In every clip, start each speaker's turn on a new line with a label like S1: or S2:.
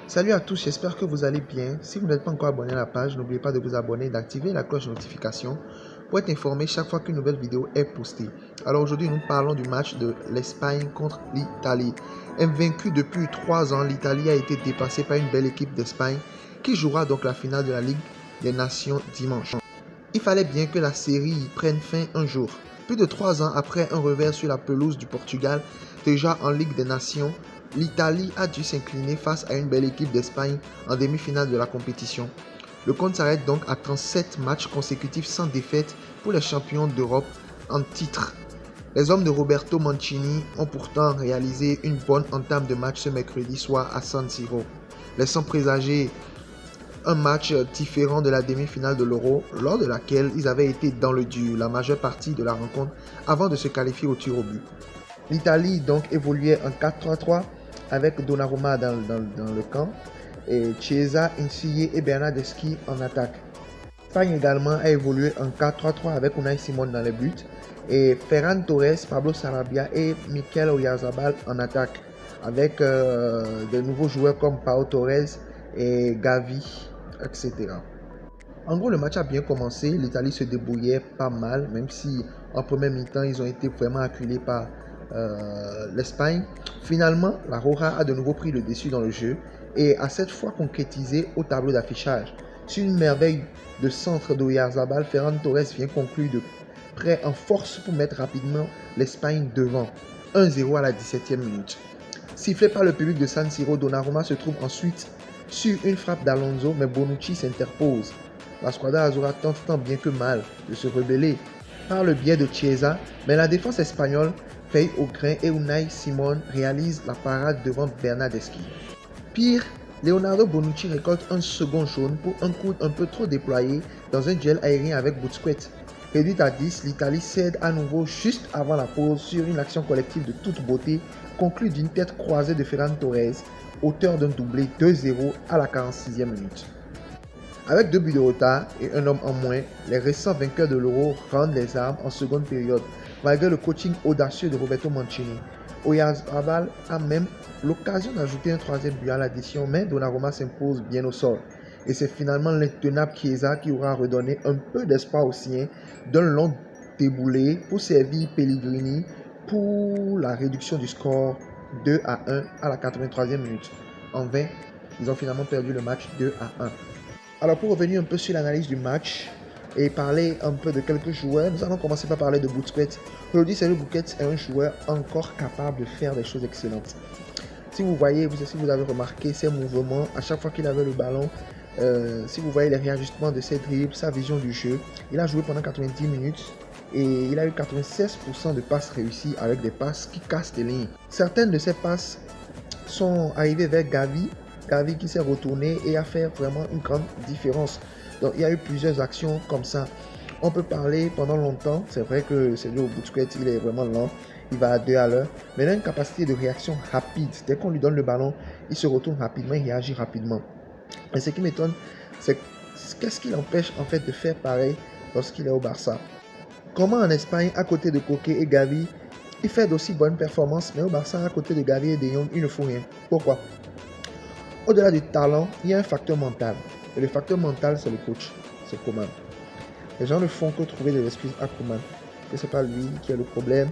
S1: Salut à tous, j'espère que vous allez bien. Si vous n'êtes pas encore abonné à la page, n'oubliez pas de vous abonner et d'activer la cloche de notification pour être informé chaque fois qu'une nouvelle vidéo est postée. Alors aujourd'hui, nous parlons du match de l'Espagne contre l'Italie. Invaincue depuis 3 ans, l'Italie a été dépassée par une belle équipe d'Espagne qui jouera donc la finale de la Ligue des Nations dimanche. Il fallait bien que la série y prenne fin un jour. Plus de 3 ans après un revers sur la pelouse du Portugal, déjà en Ligue des Nations, l'Italie a dû s'incliner face à une belle équipe d'Espagne en demi-finale de la compétition. Le compte s'arrête donc à 37 matchs consécutifs sans défaite pour les champions d'Europe en titre. Les hommes de Roberto Mancini ont pourtant réalisé une bonne entame de match ce mercredi soir à San Siro, laissant présager un match différent de la demi-finale de l'Euro, lors de laquelle ils avaient été dans le dur la majeure partie de la rencontre avant de se qualifier au tir au but. L'Italie donc évoluait en 4-3-3 avec Donnarumma dans le camp, et Chiesa, Insigne et Bernardeschi en attaque. L'Espagne également a évolué en 4-3-3 avec Unai Simon dans les buts et Ferran Torres, Pablo Sarabia et Mikel Oyarzabal en attaque, avec de nouveaux joueurs comme Pau Torres et Gavi, etc. En gros, le match a bien commencé, l'Italie se débrouillait pas mal, même si en première mi-temps, ils ont été vraiment acculés par l'Espagne. Finalement, la Roja a de nouveau pris le dessus dans le jeu et a cette fois concrétisé au tableau d'affichage. Sur une merveille de centre d'Oyarzabal, Ferran Torres vient conclure de près en force pour mettre rapidement l'Espagne devant. 1-0 à la 17e minute. Sifflé par le public de San Siro, Donnarumma se trouve ensuite sur une frappe d'Alonso, mais Bonucci s'interpose. La Squadra Azzurra tente tant bien que mal de se rebeller par le biais de Chiesa, mais la défense espagnole faillit au grain et Unai Simon réalise la parade devant Bernardeschi. Pire, Leonardo Bonucci récolte un second jaune pour un coup un peu trop déployé dans un duel aérien avec Busquets. Réduite à 10, l'Italie cède à nouveau juste avant la pause sur une action collective de toute beauté conclue d'une tête croisée de Ferran Torres, auteur d'un doublé 2-0 à la 46e minute. Avec 2 buts de retard et un homme en moins, les récents vainqueurs de l'Euro rendent les armes en seconde période, malgré le coaching audacieux de Roberto Mancini. Oyarzabal a même l'occasion d'ajouter un 3e but à l'addition, mais Donnarumma s'impose bien au sol. Et c'est finalement l'intenable Chiesa qui aura redonné un peu d'espoir aux siens d'un long déboulé pour servir Pellegrini pour la réduction du score 2-1 à la 83e minute. En vain, ils ont finalement perdu le match 2-1. Alors pour revenir un peu sur l'analyse du match et parler un peu de quelques joueurs, nous allons commencer par parler de Busquets. Aujourd'hui, Sergio Busquets est un joueur encore capable de faire des choses excellentes. Si vous voyez, si vous avez remarqué ses mouvements, à chaque fois qu'il avait le ballon, si vous voyez les réajustements de ses dribbles, sa vision du jeu, il a joué pendant 90 minutes et il a eu 96% de passes réussies avec des passes qui cassent les lignes. Certaines de ces passes sont arrivées vers Gavi qui s'est retourné et a fait vraiment une grande différence. Donc il y a eu plusieurs actions comme ça. On peut parler pendant longtemps. C'est vrai que Sergio Busquets, il est vraiment lent. Il va à 2 à l'heure. Mais il a une capacité de réaction rapide. Dès qu'on lui donne le ballon, il se retourne rapidement, il réagit rapidement. Et ce qui m'étonne, c'est qu'est-ce qui l'empêche en fait de faire pareil lorsqu'il est au Barça. Comment en Espagne, à côté de Koke et Gavi, il fait d'aussi bonnes performances, mais au Barça, à côté de Gavi et de Jong, il ne faut rien. Pourquoi? Au-delà du talent, il y a un facteur mental. Et le facteur mental, c'est le coach. C'est Koeman. Les gens ne font que trouver des excuses à Koeman. Que c'est pas lui qui a le problème.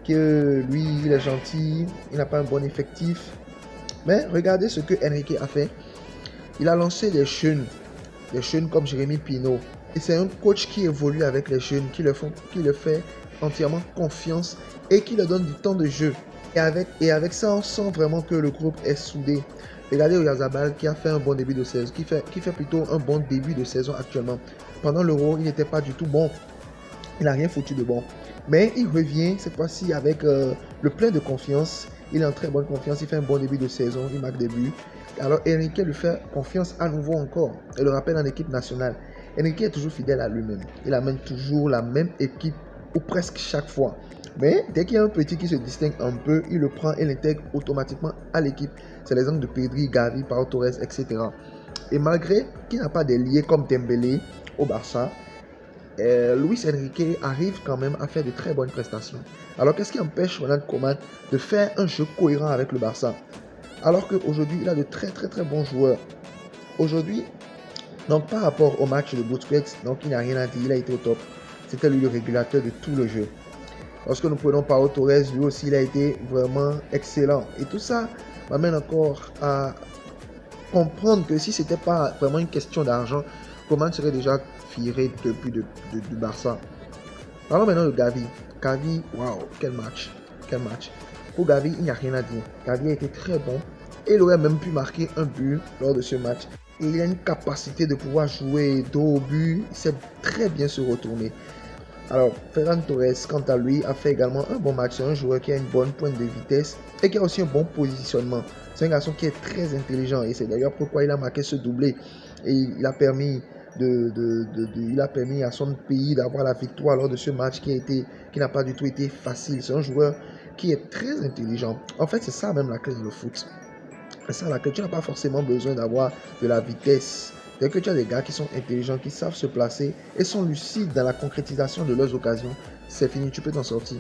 S1: Que lui, il est gentil. Il n'a pas un bon effectif. Mais regardez ce que Enrique a fait. Il a lancé des jeunes. Des jeunes comme Jérémy Pino. Et c'est un coach qui évolue avec les jeunes. Qui le fait entièrement confiance. Et qui leur donne du temps de jeu. Et avec ça, on sent vraiment que le groupe est soudé. Regardez Oyarzabal qui a fait un bon début de saison, qui fait plutôt un bon début de saison actuellement. Pendant l'Euro, il n'était pas du tout bon. Il n'a rien foutu de bon. Mais il revient cette fois-ci avec le plein de confiance. Il est en très bonne confiance, il fait un bon début de saison, il marque des buts. Alors Enrique lui fait confiance à nouveau encore et le rappelle en équipe nationale. Enrique est toujours fidèle à lui-même. Il amène toujours la même équipe ou presque chaque fois. Mais dès qu'il y a un petit qui se distingue un peu, il le prend et l'intègre automatiquement à l'équipe. C'est l'exemple de Pedri, Gavi, Pau Torres, etc. Et malgré qu'il n'a pas des liés comme Dembélé au Barça, Luis Enrique arrive quand même à faire de très bonnes prestations. Alors qu'est-ce qui empêche Ronald Koeman de faire un jeu cohérent avec le Barça? Alors qu'aujourd'hui, il a de très bons joueurs. Aujourd'hui, donc par rapport au match de Busquets, donc il n'a rien à dire, il a été au top. C'était lui le régulateur de tout le jeu. Lorsque nous prenons Pau Torres, lui aussi, il a été vraiment excellent. Et tout ça m'amène encore à comprendre que si ce n'était pas vraiment une question d'argent, Coman serait déjà viré depuis du Barça. Parlons maintenant de Gavi. Gavi, waouh, quel match. Quel match. Pour Gavi, il n'y a rien à dire. Gavi a été très bon. Et il aurait même pu marquer un but lors de ce match. Et il a une capacité de pouvoir jouer dos au but. Il sait très bien se retourner. Alors, Ferran Torres, quant à lui, a fait également un bon match. C'est un joueur qui a une bonne pointe de vitesse et qui a aussi un bon positionnement. C'est un garçon qui est très intelligent et c'est d'ailleurs pourquoi il a marqué ce doublé. Et il a permis, il a permis à son pays d'avoir la victoire lors de ce match qui n'a pas du tout été facile. C'est un joueur qui est très intelligent. En fait, c'est ça même la clé de le foot. C'est ça la clé. Tu n'as pas forcément besoin d'avoir de la vitesse. Dès que tu as des gars qui sont intelligents, qui savent se placer et sont lucides dans la concrétisation de leurs occasions, c'est fini, tu peux t'en sortir.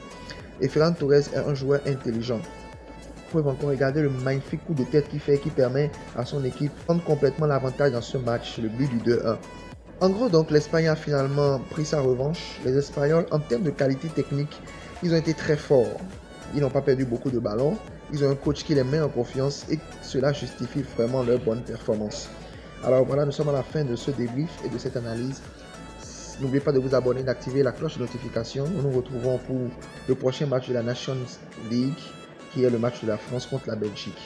S1: Et Ferran Torres est un joueur intelligent. Vous pouvez encore regarder le magnifique coup de tête qu'il fait, qui permet à son équipe de prendre complètement l'avantage dans ce match, le but du 2-1. En gros, donc, l'Espagne a finalement pris sa revanche. Les Espagnols, en termes de qualité technique, ils ont été très forts. Ils n'ont pas perdu beaucoup de ballons. Ils ont un coach qui les met en confiance et cela justifie vraiment leur bonne performance. Alors voilà, nous sommes à la fin de ce débrief et de cette analyse. N'oubliez pas de vous abonner, d'activer la cloche de notification. Nous nous retrouvons pour le prochain match de la Nations League, qui est le match de la France contre la Belgique.